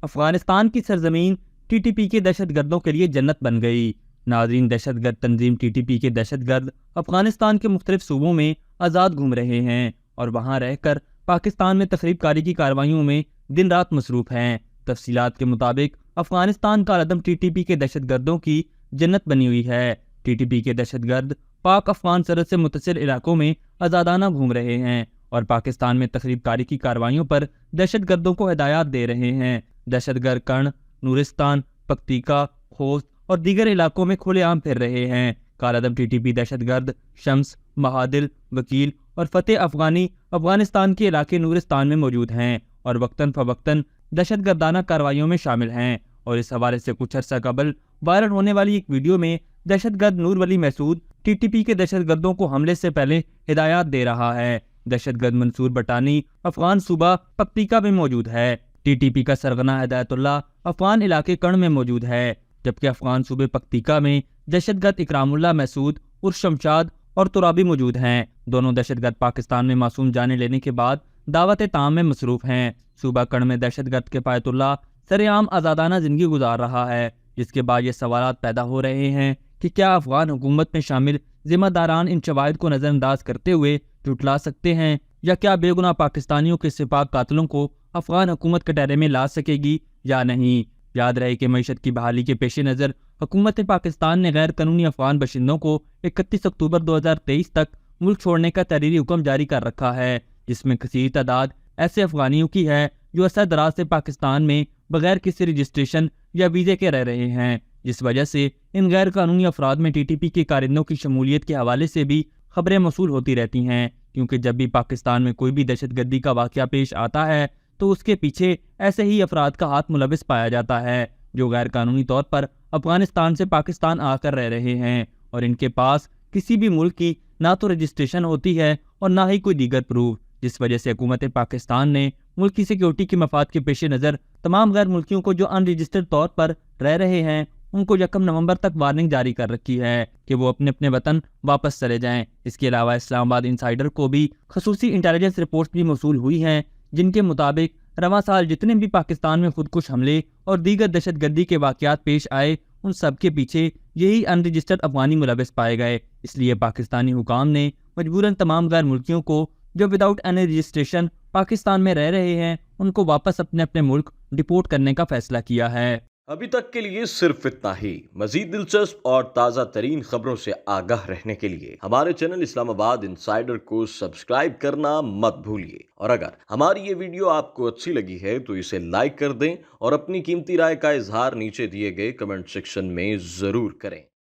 افغانستان کی سرزمین T T P کے دہشت گردوں کے لیے جنت بن گئی۔ ناظرین، دہشت گرد تنظیم ٹی ٹی پی کے دہشت گرد افغانستان کے مختلف صوبوں میں آزاد گھوم رہے ہیں اور وہاں رہ کر پاکستان میں تخریب کاری کی کارروائیوں میں دن رات مصروف ہیں۔ تفصیلات کے مطابق افغانستان کا عدم ٹی ٹی پی کے دہشت گردوں کی جنت بنی ہوئی ہے۔ ٹی ٹی پی کے دہشت گرد پاک افغان سرحد سے متصل علاقوں میں آزادانہ گھوم رہے ہیں اور پاکستان میں تخریب کاری کی کارروائیوں پر دہشت گردوں کو ہدایات دے رہے ہیں۔ دہشت گرد کرن، نورستان، پکتیکا، خوست اور دیگر علاقوں میں کھلے عام پھر رہے ہیں۔ کالعدم ٹی ٹی پی دہشت گرد شمس، مہادل، وکیل اور فتح افغانی افغانستان کے علاقے نورستان میں موجود ہیں اور وقتاً فوقتاً دہشت گردانہ کارروائیوں میں شامل ہیں۔ اور اس حوالے سے کچھ عرصہ قبل وائرل ہونے والی ایک ویڈیو میں دہشت گرد نور ولی محسود ٹی ٹی پی کے دہشت گردوں کو حملے سے پہلے ہدایات دے رہا ہے۔ دہشت گرد منصور بٹانی افغان صوبہ پکتیکا میں موجود ہے۔ ٹی ٹی پی کا سرغنہ ہدایت اللہ افغان علاقے کرن میں موجود ہے، جبکہ افغان صوبے پکتیکا میں دہشت گرد اکرام اللہ محسود عرف شمشاد اور ترابی موجود ہیں۔ دونوں دہشت گرد پاکستان میں معصوم جانے لینے کے بعد دعوت تعام میں مصروف ہیں۔ صوبہ کرن میں دہشت گرد کفایت اللہ سر عام آزادانہ زندگی گزار رہا ہے، جس کے بعد یہ سوالات پیدا ہو رہے ہیں کہ کیا افغان حکومت میں شامل ذمہ داران ان شواہد کو نظر انداز کرتے ہوئے جھٹلا سکتے ہیں، یا کیا بے گناہ پاکستانیوں کے سپاہ قاتلوں کو افغان حکومت کٹہرے میں لا سکے گی یا نہیں۔ یاد رہے کہ معیشت کی بحالی کے پیش نظر حکومت پاکستان نے غیر قانونی افغان باشندوں کو 31 اکتوبر 2023 تک ملک چھوڑنے کا تحریری حکم جاری کر رکھا ہے، جس میں کثیر تعداد ایسے افغانیوں کی ہے جو عرصہ دراز سے پاکستان میں بغیر کسی رجسٹریشن یا ویزے کے رہ رہے ہیں، جس وجہ سے ان غیر قانونی افراد میں ٹی ٹی پی کے کارندوں کی شمولیت کے حوالے سے بھی خبریں موصول ہوتی رہتی ہیں، کیونکہ جب بھی پاکستان میں کوئی بھی دہشت گردی کا واقعہ پیش آتا ہے تو اس کے پیچھے ایسے ہی افراد کا ہاتھ ملوث پایا جاتا ہے جو غیر قانونی طور پر افغانستان سے پاکستان آ کر رہ رہے ہیں اور ان کے پاس کسی بھی ملک کی نہ تو رجسٹریشن ہوتی ہے اور نہ ہی کوئی دیگر پروف، جس وجہ سے حکومت پاکستان نے ملک کی سیکیورٹی کے مفاد کے پیش نظر تمام غیر ملکیوں کو جو ان رجسٹرڈ طور پر رہ رہے ہیں ان کو 1 نومبر تک وارننگ جاری کر رکھی ہے کہ وہ اپنے اپنے وطن واپس چلے جائیں۔ اس کے علاوہ اسلام آباد انسائیڈر کو بھی خصوصی انٹیلیجنس رپورٹس بھی موصول ہوئی ہیں جن کے مطابق رواں سال جتنے بھی پاکستان میں خودکش حملے اور دیگر دہشت گردی کے واقعات پیش آئے ان سب کے پیچھے یہی ان رجسٹرڈ افغانی ملوث پائے گئے۔ اس لیے پاکستانی حکام نے مجبوراً تمام غیر ملکیوں کو جو وداؤٹ اینی رجسٹریشن پاکستان میں رہ رہے ہیں ان کو واپس اپنے اپنے ملک ڈپورٹ کرنے کا فیصلہ کیا ہے۔ ابھی تک کے لیے صرف اتنا ہی۔ مزید دلچسپ اور تازہ ترین خبروں سے آگاہ رہنے کے لیے ہمارے چینل اسلام آباد انسائیڈر کو سبسکرائب کرنا مت بھولیے، اور اگر ہماری یہ ویڈیو آپ کو اچھی لگی ہے تو اسے لائک کر دیں اور اپنی قیمتی رائے کا اظہار نیچے دیے گئے کمنٹ سیکشن میں ضرور کریں۔